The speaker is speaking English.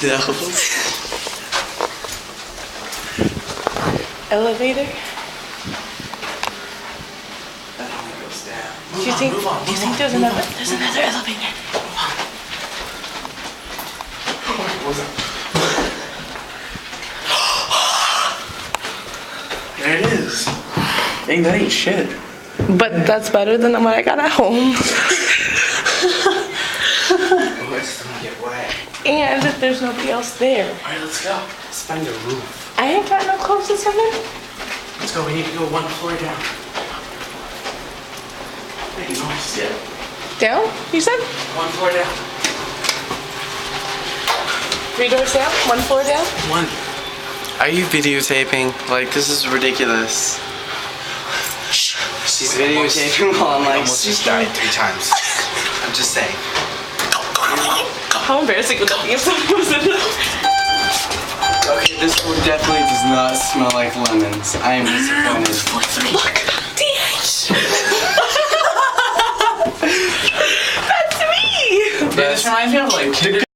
No. Elevator? That only goes down. Do you think there's another elevator? What's up? There it is. Dang, that ain't shit. But that's better than what I got at home. Oh, it's gonna get wet. And there's nobody else there. Alright, let's go. Let's find a roof. I ain't got no clothes to seven. Let's go. We need to go one floor down. Hey, nice. Yeah. Down, you said? One floor down. 3 doors down, 1 floor down? One. Are you videotaping? Like, this is ridiculous. She's videotaping while I'm like, Almost just died 3 times. I'm just saying. How embarrassing would that be if somebody was in there? okay, this one definitely does not smell like lemons. I am disappointed. Look, DH! That's me! This reminds me of like